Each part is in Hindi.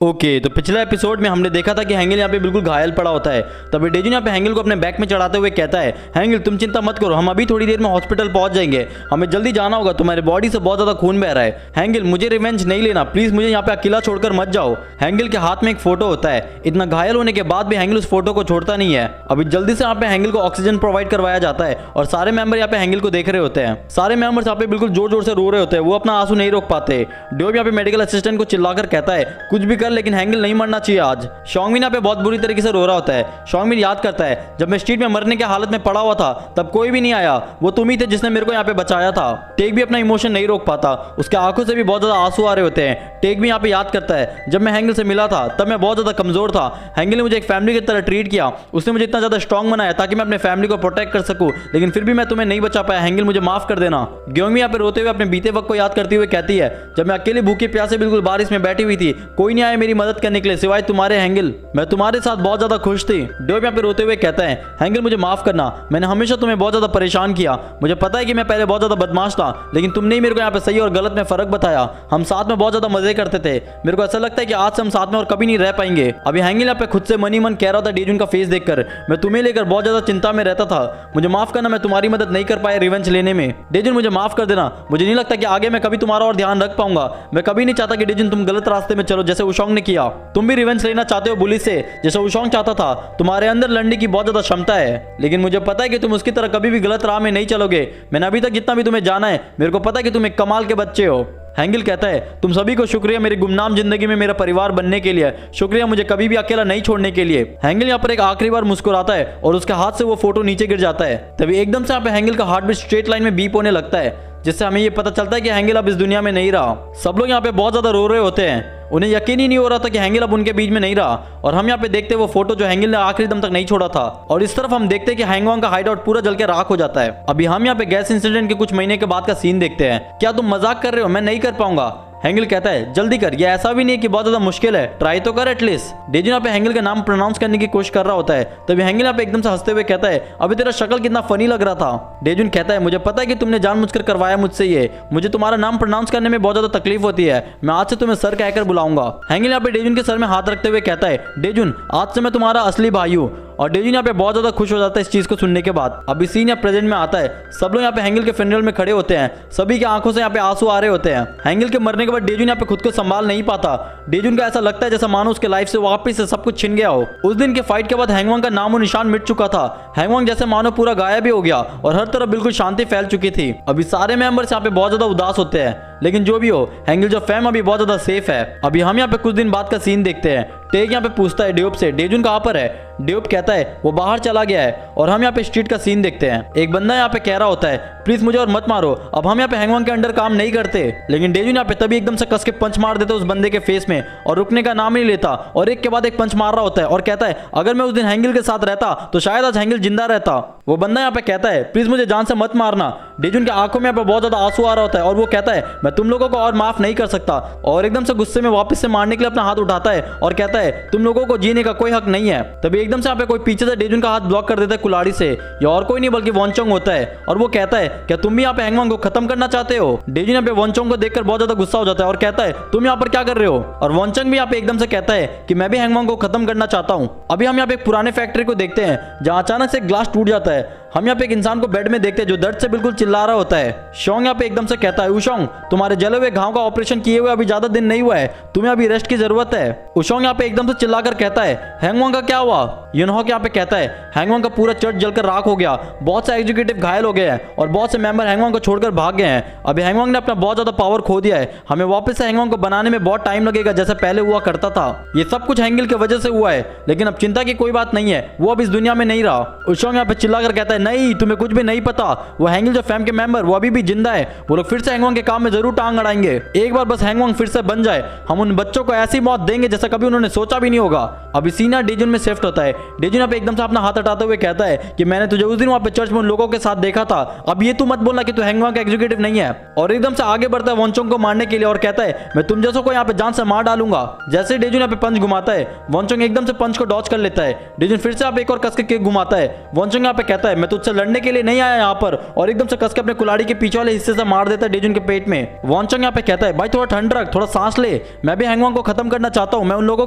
ओके, तो पिछले एपिसोड में हमने देखा था कि हैंगल यहाँ पे बिल्कुल घायल पड़ा होता है। तभी डेजुन यहाँ पे हैंगल को अपने बैक में चढ़ाते हुए कहता है, हैंगल तुम चिंता मत करो, हम अभी थोड़ी देर में हॉस्पिटल पहुंच जाएंगे, हमें जल्दी जाना होगा, तुम्हारे बॉडी से बहुत ज्यादा खून बह रहा है। हैंगल मुझे रिवेंज नहीं लेना, प्लीज मुझे यहाँ पे अकेला छोड़कर मत जाओ। हैंगल के हाथ में एक फोटो होता है। इतना घायल होने के बाद भी हैंगल उस फोटो को छोड़ता नहीं है। अभी जल्दी से यहाँ पे हैंगल को ऑक्सीजन प्रोवाइड करवाया जाता है और सारे मेंबर यहाँ पे हैंगल को देख रहे होते हैं। सारे मेंबर्स यहाँ पे बिल्कुल जोर जोर से रो रहे होते हैं, वो अपना आंसू नहीं रोक पाते। ड्योब यहाँ पे मेडिकल असिस्टेंट को चिल्लाकर कहता है, कुछ भी कर लेकिन हैंगल नहीं मरना चाहिए आज। शॉन्गमिन यहाँ पे बहुत बुरी तरीके से रो रहा होता है। शॉन्गमिन याद करता है, जब मैं स्ट्रीट में मरने के हालत में पड़ा हुआ था तब कोई भी नहीं आया, वो तुम ही थे जिसने मेरे को यहाँ पे बचाया था। टेक भी अपना इमोशन नहीं रोक पाता, उसके आंखों से भी बहुत ज्यादा आंसू आ रहे होते हैं। टेक भी यहाँ पे याद करता है, जब मैं हैंगल से मिला था तब मैं बहुत ज्यादा कमजोर था, हैंगल ने मुझे एक फैमिली की तरह ट्रीट किया, उसने मुझे इतना ज्यादा स्ट्रांग बनाया ताकि मैं अपने फैमिली को प्रोटेक्ट कर सकूं, लेकिन फिर भी मैं तुम्हें नहीं बचा पाया, हैंगल मुझे माफ कर देना। ग्योंगमी यहाँ पे रोते हुए अपने बीते वक्त को याद करते हुए कहती है, जब मैं अकेले भूखे प्यासे बिल्कुल बारिश में बैठी हुई थी, कोई नहीं आया मेरी मदद करने के लिए सिवाय तुम्हारे हैंगल, मैं तुम्हारे साथ बहुत ज्यादा खुश थी। ड्योब यहाँ पे रोते हुए कहता है, हैंगल मुझे माफ करना, मैंने हमेशा तुम्हें बहुत ज्यादा परेशान किया, मुझे पता है कि मैं पहले बहुत ज्यादा बदमाश था, लेकिन तुमने ही मेरे को यहाँ पे सही और गलत में फर्क बताया, हम साथ में बहुत ज्यादा मजे करते थे, मेरे को ऐसा लगता है कि आज से हम साथ में और कभी नहीं रह पाएंगे। अभी हैंगल यहाँ पे खुद से मनी मन कह रहा था डेजुन का फेस देखकर, मैं तुम्हें लेकर बहुत ज्यादा चिंता में रहता था, मुझे माफ करना, मैं तुम्हारी मदद नहीं कर पाया रिवेंज लेने में। डेजुन मुझे माफ कर देना, मुझे नहीं लगता कि आगे मैं कभी तुम्हारा और ध्यान रख पाऊंगा, मैं कभी नहीं चाहता कि डेजुन तुम गलत रास्ते में चलो जैसे वुशोंग ने किया, तुम भी रिवेंज लेना चाहते हो बुली से जैसे वुशोंग चाहता था, तुम्हारे अंदर लड़ने की बहुत ज्यादा क्षमता है, लेकिन मुझे पता है कि तुम उसकी तरह कभी भी गलत राह में नहीं चलोगे, मैंने अभी तक जितना भी तुम्हें जाना है मेरे को पता है कि तुम एक कमाल के बच्चे हो। हैंगल कहता है, तुम सभी को शुक्रिया मेरी गुमनाम जिंदगी में मेरा परिवार बनने के लिए, शुक्रिया मुझे कभी भी अकेला नहीं छोड़ने के लिए। हैंगल यहाँ पर एक आखिरी बार मुस्कुराता है और उसके हाथ से वो फोटो नीचे गिर जाता है। तभी एकदम से यहाँ पे हैंगल का हार्ट बीट स्ट्रेट लाइन में बीप होने लगता है, जिससे हमें ये पता चलता है कि हैंगल अब इस दुनिया में नहीं रहा। सब लोग यहाँ पे बहुत ज्यादा रो रहे होते हैं, उन्हें यकीन ही नहीं हो रहा था कि हैंगल अब उनके बीच में नहीं रहा। और हम यहाँ पे देखते हैं वो फोटो जो हैंगल ने आखिरी दम तक नहीं छोड़ा था, और इस तरफ हम देखते हैं कि हैंगवांग का हाइड आउट पूरा जल के राख हो जाता है। अभी हम यहाँ पे गैस इंसिडेंट के कुछ महीने के बाद का सीन देखते हैं। क्या तुम मजाक कर रहे हो, मैं नहीं कर पाऊंगा। हैंगल कहता है, जल्दी कर, ये ऐसा भी नहीं कि बहुत ज्यादा मुश्किल है, ट्राई तो कर एटलीस्ट। डेजुन यहाँ पे हैंगल का नाम प्रोनाउंस करने की कोशिश कर रहा होता है। तभी हैंगल यहाँ पे एकदम से हंसते हुए कहता है, अभी तेरा शक्ल कितना फनी लग रहा था। डेजुन कहता है, मुझे पता है कि तुमने जानबूझकर करवाया मुझसे ये, मुझे तुम्हारा नाम प्रोनाउंस करने में बहुत ज्यादा तकलीफ होती है, मैं आज से तुम्हें सर कहकर बुलाऊंगा। हैंगल यहाँ पे डेजुन के सर में हाथ रखते हुए कहता है, डेजुन आज से मैं तुम्हारा असली भाई हूँ। और डेजुन यहाँ पे बहुत ज्यादा खुश हो जाता है इस चीज को सुनने के बाद। अभी सीन यहाँ प्रेजेंट में आता है, सब लोग यहाँ पे हैंगल के फ्यूनरल में खड़े होते हैं, सभी की आंखों से यहाँ पे आंसू आ रहे होते हैं। हैंगल के मरने के बाद डेजुन यहाँ पे खुद को संभाल नहीं पाता। डेजुन का ऐसा लगता है जैसा मानो उसके लाइफ से वापस से सब कुछ छिन गया हो। उस दिन के फाइट के बाद हैंगवांग का नामो निशान मिट चुका था, हैंगवांग जैसे मानो पूरा गायब ही हो गया और हर तरफ बिल्कुल शांति फैल चुकी थी। अभी सारे मेंबर्स यहाँ पे बहुत ज्यादा उदास होते हैं, लेकिन जो भी हो हैंगल जो फैम अभी बहुत ज्यादा सेफ है। अभी हम यहाँ पे कुछ दिन बाद का सीन देखते हैं। टेक यहाँ पे पूछता है ड्योब से, डेजुन कहाँ पर है। ड्योब कहता है वो बाहर चला गया है। और हम यहाँ पे स्ट्रीट का सीन देखते हैं। एक बंदा यहाँ पे कह रहा होता है, प्लीज मुझे और मत मारो, अब हम यहाँ पे हैंगवांग के अंडर काम नहीं करते। लेकिन डेजुन यहाँ पे तभी एकदम से कस के पंच मार देता है उस बंदे के फेस में और रुकने का नाम नहीं लेता और एक के बाद एक पंच मार रहा होता है और कहता है, अगर मैं उस दिन हैंगल के साथ रहता तो शायद आज हैंगल जिंदा रहता। वो बंदा यहाँ पे कहता है, प्लीज मुझे जान से मत मारना। डेजुन के आंखों में यहाँ पे बहुत ज्यादा आंसू आ रहा होता है और वो कहता है, मैं तुम लोगों को और माफ नहीं कर सकता। और एकदम से गुस्से में वापस से मारने के लिए अपना हाथ उठाता है और कहता है, तुम लोगों को जीने का कोई हक नहीं है। तभी एकदम से यहाँ पे कोई पीछे से डेजुन का हाथ ब्लॉक कर देता है कुल्हाड़ी से। ये और कोई नहीं बल्कि वॉन्चोंग होता है और वो कहता है, क्या तुम भी यहाँ पे हैंगवांग को खत्म करना चाहते हो। डेजुन यहाँ पे वॉन्चोंग को देखकर बहुत ज्यादा गुस्सा हो जाता है और कहता है, तुम यहाँ पर क्या कर रहे हो। और वॉन्चोंग भी यहाँ पे एकदम से कहता है कि मैं भी हैंगवांग को खत्म करना चाहता हूँ। अभी हम यहाँ पे एक पुराने फैक्ट्री को देखते हैं जहाँ अचानक से ग्लास टूट जाता है। हम यहाँ पे एक इंसान को बेड में देखते हैं जो दर्द से बिल्कुल चिल्ला रहा होता है। शोंग यहाँ पे एकदम से कहता है, वुशोंग तुम्हारे जले हुए घाव का ऑपरेशन किए हुए अभी ज्यादा दिन नहीं हुआ है, तुम्हें अभी रेस्ट की जरूरत है। वुशोंग यहाँ पे एकदम से चिल्लाकर कहता है, हैंगवांग का क्या हुआ। युनहोक यहाँ पे कहता है, हैंगवांग का पूरा चर्च जलकर राख हो गया, बहुत से एग्जीक्यूटिव घायल हो गए हैं और बहुत से मेंबर हैंगवांग को छोड़कर भाग गए हैं। अभी हैंगवांग ने अपना बहुत ज्यादा पावर खो दिया है, हमें वापस से हैंगवांग को बनाने में बहुत टाइम लगेगा जैसे पहले हुआ करता था। ये सब कुछ हैंगल की वजह से हुआ है, लेकिन अब चिंता की कोई बात नहीं है, वो अब इस दुनिया में नहीं रहा। वुशोंग यहाँ पे चिल्लाकर कहता है, नहीं तुम्हें कुछ भी नहीं पता, वो हैंगल जो फैम के मेंबर वो अभी भी जिंदा है, वो लोग फिर से हैंगवांग के काम में जरूर टांग अड़ाएंगे। एक बार बस हैंगवांग फिर से बन जाए, हम उन बच्चों को ऐसी मौत देंगे जैसा कभी उन्होंने सोचा भी नहीं होगा। अभी सीना डेजुन में शिफ्ट होता है। डेजुन यहाँ पे एकदम से अपना हाथ हटाते हुए कहता है कि मैंने तुझे उस दिन वहां पे चर्च में उन लोगों के साथ देखा था, अब ये तू मत बोलना कि तू हैंगवांग का एग्जीक्यूटिव नहीं है। और एकदम से आगे बढ़ता है वॉन्चोंग को मारने के लिए और कहता है, मैं तुम जैसों को यहाँ पे जान से मार डालूंगा। जैसे डेजुन यहाँ पे पंच घुमाता है, वॉन्चोंग एकदम से पंच को डॉच कर लेता है। डेजुन फिर से आप एक और कस के किक घुमाता है। वॉन्चोंग यहाँ पे कहता है, मैं तुझसे लड़ने के लिए नहीं आया यहाँ पर, और एकदम से कस के अपने कुल्हाड़ी के पीछे वाले हिस्से से मार देता है डेजुन के पेट में। वॉन्चंग यहाँ पे कहता है भाई थोड़ा ठंड रख, थोड़ा सांस ले, मैं भी हैंगवांग को खत्म करना चाहता हूँ, मैं उन लोगों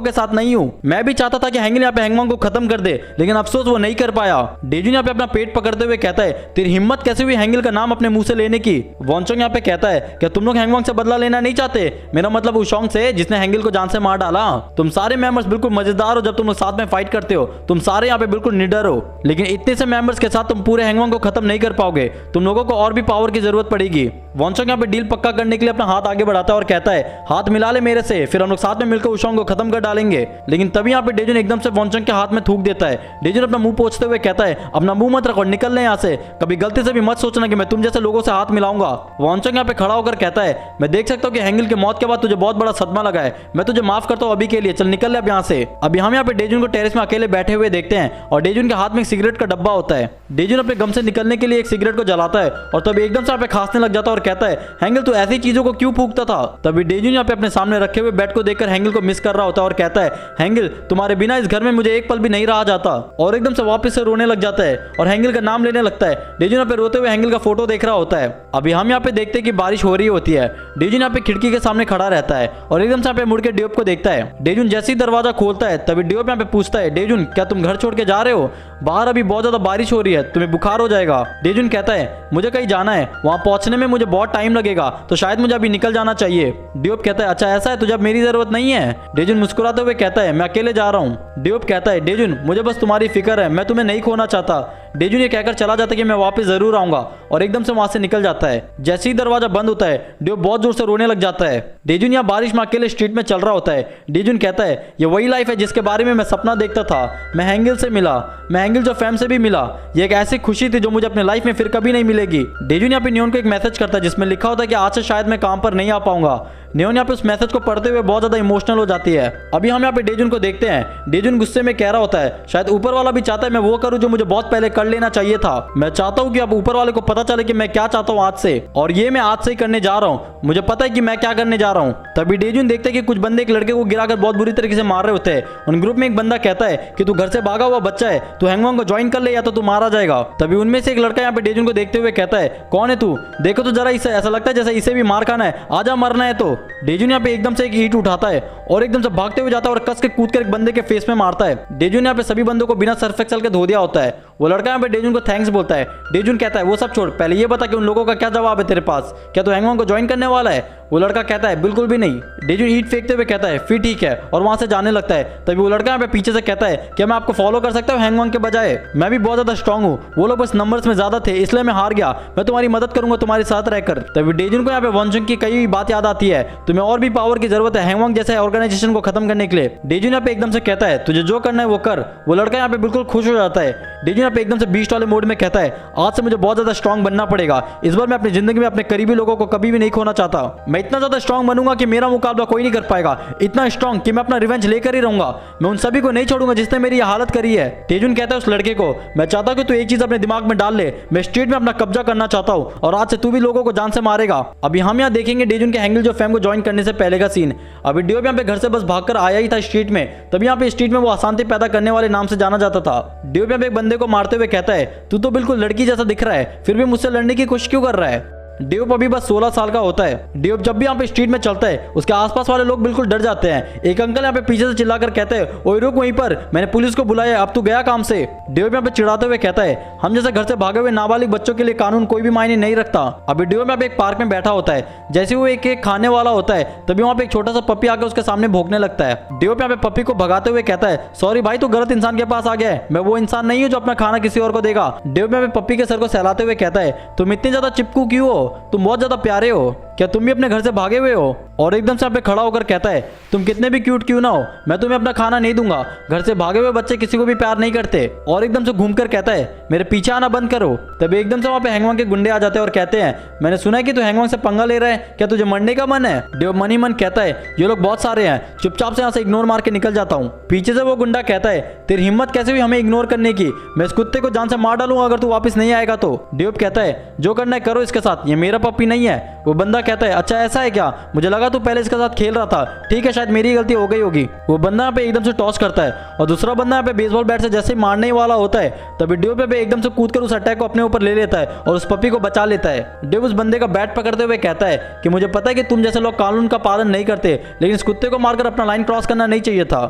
के साथ नहीं हूँ। मैं भी चाहता था कि हैंगल यहाँ पे हैंगवांग को खत्म कर दे, लेकिन अफसोस वो नहीं कर पाया। डेजुन यहाँ पे अपना पेट पकड़ते हुए कहता है तेरी हिम्मत कैसे हुई हैंगल का नाम अपने मुंह से लेने की। वॉन्चंग यहाँ पे कहता है क्या तुम लोग हैंगवांग से बदला लेना नहीं चाहते? मेरा मतलब वुशोंग से जिसने हैंगल को जान से मार डाला। तुम सारे मेंबर्स बिल्कुल मजेदार हो जब तुम लोग साथ में फाइट करते हो, तुम सारे यहाँ पे बिल्कुल निडर हो, लेकिन इतने से मेंबर्स के साथ तुम पूरे हैंगवांग को खत्म नहीं कर पाओगे, तुम लोगों को और भी पावर की जरूरत पड़ेगी। वॉन्चंग यहाँ पे डील पक्का करने के लिए अपना हाथ आगे बढ़ाता है और कहता है हाथ मिला ले मेरे से, फिर हम लोग साथ में मिलकर वुशोंग को खत्म कर डालेंगे। लेकिन तभी यहाँ पे डेजुन एकदम से वॉन्चंग के हाथ में थूक देता है। डेजुन अपना मुंह पोंछते हुए कहता है अपना मुंह मत रखो, निकल ले यहाँ से, कभी गलती से भी मत सोचना कि मैं तुम जैसे लोगों से हाथ मिलाऊंगा। वॉन्चंग यहाँ पे खड़ा होकर कहता है मैं देख सकता हूँ कि हैंगल की मौत के बाद तुझे बहुत बड़ा सदमा लगा है, मैं तुझे माफ करता हूँ अभी के लिए, चल निकल ले अब यहाँ से। अभी हम यहाँ पे डेजुन को टेरेस में अकेले बैठे हुए देखते हैं और डेजुन के हाथ में एक सिगरेट का डब्बा होता है। डेजुन अपने गम से निकलने के लिए एक सिगरेट को जलाता है और तभी एकदम से यहाँ पे खांसने लग जाता है और कहता है हैंगल तू ऐसी चीजों को क्यों फूंकता था। तभी डेजुन यहाँ पे अपने सामने रखे हुए बेड को देखकर हैंगल को मिस कर रहा होता है और कहता है हैंगल तुम्हारे बिना इस घर में मुझे एक पल भी नहीं रहा जाता, और एकदम से वापस से रोने लग जाता है और हैंगल का नाम लेने लगता है। डेजुन यहाँ पे रोते हुए हैंगल का फोटो देख रहा होता है। अभी हम यहाँ पे देखते हैं कि बारिश हो रही होती है। डेजुन यहाँ पे खिड़की के सामने खड़ा रहता है और एकदम से यहाँ पे मुड़ के डियोप को देखता है। डेजुन जैसे ही दरवाजा खोलता है तभी डियोप यहाँ पे पूछता है डेजुन क्या तुम घर छोड़ के जा रहे हो? बाहर अभी बहुत ज्यादा बारिश हो रही है, तुम्हें बुखार हो जाएगा। डेजुन कहता है मुझे कहीं जाना है, वहां पहुंचने में मुझे बहुत टाइम लगेगा, तो शायद मुझे अभी निकल जाना चाहिए। डियोप कहता है अच्छा ऐसा है, तुझे अब मेरी जरूरत नहीं है। डेजुन मुस्कुराते हुए कहता है मैं अकेले जा रहा हूँ। डियोप कहता है डेजुन मुझे बस तुम्हारी फिक्र है, मैं तुम्हें नहीं खोना चाहता। डेजुन ये कहकर चला जाता है कि मैं वापस जरूर आऊंगा और एकदम से वहां से निकल जाता है। जैसे ही दरवाजा बंद होता है डियोप बहुत जोर से रोने लग जाता है। डेजुन यहाँ बारिश में अकेले स्ट्रीट में चल रहा होता है। डेजुन कहता है ये वही लाइफ है जिसके बारे में मैं सपना देखता था, मैं हैंगल से मिला, मैं हैंगल जो फैम से भी मिला, ये एक ऐसी खुशी थी जो मुझे अपने लाइफ में फिर कभी नहीं मिलेगी। डेजुन यहाँ पे नियोन को एक मैसेज करता है जिसमें लिखा होता है कि आज से शायद मैं काम पर नहीं आ पाऊंगा। नियोन यहाँ पे उस मैसेज को पढ़ते हुए बहुत ज्यादा इमोशनल हो जाती है। अभी हम यहाँ पे डेजुन को देखते हैं। डेजुन गुस्से में कह रहा होता है शायद ऊपर वाला भी चाहता है मैं वो करूँ जो मुझे बहुत पहले कर लेना चाहिए था। मैं चाहता हूँ कि अब ऊपर वाले को पता चले कि मैं क्या चाहता हूँ आज से, और ये मैं आज से ही करने जा रहा हूँ, मुझे पता है कि मैं क्या करने जा रहा हूँ। तभी डेजुन देखते हैं कि कुछ बंदे एक लड़के को गिराकर बहुत बुरी तरीके से मार रहे होते हैं। उन ग्रुप में एक बंदा कहता है कि तू घर से भागा हुआ बच्चा है, तू हैंगवांग को ज्वाइन कर ले या तो तू मारा जाएगा। तभी उनमें से एक लड़का यहाँ पे डेजुन को देखते हुए कहता है कौन है तू, देखो तो जरा इसे, ऐसा लगता है जैसे इसे भी मार खाना है, आजा मरना है तो। डेजुन यहाँ पे एकदम से एक ईंट उठाता है और एकदम से भागते हुए जाता है और कस के कूद कर एक बंदे के फेस में मारता है। डेजुन यहाँ पे सभी बंदों को बिना सर्फ एक्सेल के धो दिया होता है। वो लड़का यहाँ पे डेजुन को थैंक्स बोलता है। डेजुन कहता है वो सब छोड़, पहले ये बता कि उन लोगों का क्या जवाब है तेरे पास, क्या तू हैंगवांग को ज्वाइन करने वाला है? वो लड़का कहता है बिल्कुल भी नहीं। डेजुन ईंट फेंकते हुए कहता है फिर ठीक है, और वहां से जाने लगता है। तभी वो लड़का यहाँ पे पीछे से कहता है क्या मैं आपको फॉलो कर सकता हूँ हैंगवांग के बजाय? मैं भी बहुत ज्यादा स्ट्रांग हूँ, वो लोग बस नंबर्स में ज्यादा थे इसलिए मैं हार गया, मैं तुम्हारी मदद करूंगा तुम्हारे साथ रहकर। तभी डेजुन को यहाँ पे वॉन्चंग की कई बात याद आती है, तुम्हें और भी पावर की जरूरत है हैंगवांग जैसे ऑर्गेनाइजेशन को खत्म करने के लिए। डेजुन यहाँ पे एकदम से कहता है तुझे जो करना है वो कर। वो लड़का यहाँ पे बिल्कुल खुश हो जाता है। डेजुन यहाँ पे एकदम से बीस्ट वाले मोड में कहता है आज से मुझे बहुत ज्यादा स्ट्रांग बनना पड़ेगा, इस बार मैं अपनी जिंदगी में अपने करीबी लोगों को कभी भी नहीं खोना चाहता। मैं इतना ज्यादा स्ट्रांग बनूंगा कि मेरा मुकाबला कोई नहीं कर पाएगा, इतना स्ट्रांग कि मैं अपना रिवेंज लेकर ही रहूंगा, मैं उन सभी को नहीं छोड़ूंगा जिसने मेरी ये हालत करी है। डेजुन कहता है उस लड़के को मैं चाहता हूं कि तू एक चीज अपने दिमाग में डाल ले, मैं स्ट्रीट में अपना कब्जा करना चाहता हूं और आज से तू भी लोगों को जान से मारेगा। अभी हम यहाँ देखेंगे डेजुन के हैंगल जो फैम को ज्वाइन करने से पहले का सीन। अभी डियोप यहाँ पे घर से बस भागकर आया ही था स्ट्रीट में, तभी यहाँ पे स्ट्रीट में वो अशांति पैदा करने वाले नाम से जाना जाता था। डियोप यहाँ पे एक बंदे को मारते हुए कहता है तू तो बिल्कुल लड़की जैसा दिख रहा है, फिर भी मुझसे लड़ने की कोशिश क्यों कर रहा है? डियोप अभी बस 16 साल का होता है। डियोप जब भी यहाँ पे स्ट्रीट में चलता है उसके आसपास वाले लोग बिल्कुल डर जाते हैं। एक अंकल यहाँ पे पीछे से चिल्लाकर कहते हैं ओए रुक वहीं पर, मैंने पुलिस को बुलाया, अब तू गया काम से। डियोप यहाँ पे चिढ़ाते हुए कहता है हम जैसे घर से भागे हुए नाबालिग बच्चों के लिए कानून कोई भी मायने नहीं रखता। अभी डियोप यहाँ पे एक पार्क में बैठा होता है, जैसे वो एक केक खाने वाला होता है तभी वहाँ पे एक छोटा सा पपी आकर उसके सामने भौंकने लगता है। डियोप यहाँ पे पपी को भगाते हुए कहता है सॉरी भाई, तू गलत इंसान के पास आ गया है, मैं वो इंसान नहीं हूँ जो अपना खाना किसी और को देगा। डियोप यहाँ पे पपी के सर को सहलाते हुए कहता है तुम इतने ज्यादा चिपकू क्यों हो, तुम बहुत ज्यादा प्यारे हो, क्या तुम भी अपने घर से भागे हुए हो? और एकदम से यहाँ पे खड़ा होकर कहता है तुम कितने भी क्यूट क्यों ना हो, मैं तुम्हें अपना खाना नहीं दूंगा, घर से भागे हुए बच्चे किसी को भी प्यार नहीं करते। और एकदम से घूमकर कहता है मेरे पीछे आना बंद करो। तभी एकदम से वहाँ पे हैंगवांग के गुंडे आ जाते हैं और कहते हैं मैंने सुना है कि तू हैंगवांग से पंगा ले रहा है, क्या तुझे मरने का मन है? डियोप मन ही मन कहता है ये लोग बहुत सारे हैं, चुपचाप से यहाँ से इग्नोर मार के निकल जाता हूँ। पीछे से वो गुंडा कहता है तेरी हिम्मत कैसे हुई हमें इग्नोर करने की, मैं इस कुत्ते को जान से मार डालूंगा अगर तू वापस नहीं आएगा तो। डियोप कहता है जो करना है करो इसके साथ, ये मेरा पप्पी नहीं है। वो बंदा कहता है अच्छा ऐसा है क्या, मुझे लगा तू पहले इसके साथ खेल रहा था, ठीक है शायद मेरी गलती हो गई होगी। वो बंदा यहाँ पे एकदम से टॉस करता है और दूसरा बंदा यहाँ पे बेसबॉल बैट से जैसे ही मारने ही वाला होता है तभी ड्यूब पे एकदम से कूद कर उस अटैक को अपने ऊपर ले लेता है और उस पपी को बचा लेता है। ड्यूब उस बंदे का बैट पकड़ते हुए कहता है कि मुझे पता है कि तुम जैसे लोग कानून का पालन नहीं करते, लेकिन इस कुत्ते को मारकर अपना लाइन क्रॉस करना नहीं चाहिए था।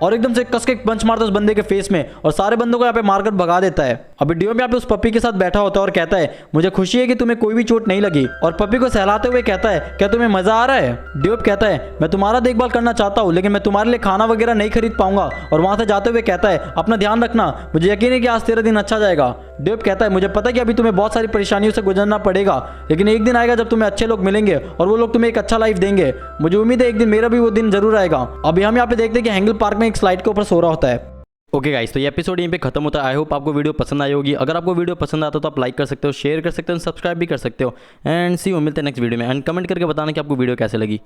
और एकदम से कस के पंच मारता है उस बंदे के फेस में और सारे बंदों को यहाँ पे मारकर भगा देता है। अभी ड्यूब यहाँ पे उस पपी के साथ बैठा होता है और कहता है मुझे खुशी है कि तुम्हें कोई भी चोट नहीं लगी, और पपी को सहलाते हुए कहता है क्या तुम्हें मजा आ रहा है। ड्यूब कहता है मैं तुम्हारा देखभाल करना चाहता हूँ, लेकिन मैं तुम्हारे लिए खाना वगैरह नहीं खरीद पाऊंगा, और वहां से जाते हुए कहता है अपना ध्यान रखना, मुझे यकीन है कि आज तेरा दिन अच्छा जाएगा। ड्यूब कहता है मुझे पता है कि अभी तुम्हें बहुत सारी परेशानियों से गुजरना पड़ेगा, लेकिन एक दिन आएगा जब तुम्हें अच्छे लोग मिलेंगे और वो लोग तुम्हें एक अच्छा लाइफ देंगे। मुझे उम्मीद है एक दिन मेरा भी वो दिन जरूर आएगा। अभी हम यहाँ पे देखते हैं कि हैंगल पार्क में एक स्लाइड के ऊपर सो रहा होता है। ओके गाइस, तो ये एपिसोड यहीं पे खत्म होता है। आई होप आपको वीडियो पसंद आई होगी। अगर आपको वीडियो पसंद आता तो आप लाइक कर सकते हो, शेयर कर सकते हो, सब्सक्राइब भी कर सकते हो। एंड सी यू, मिलते हैं नेक्स्ट वीडियो में। एंड कमेंट करके बताना कि आपको वीडियो कैसे लगी।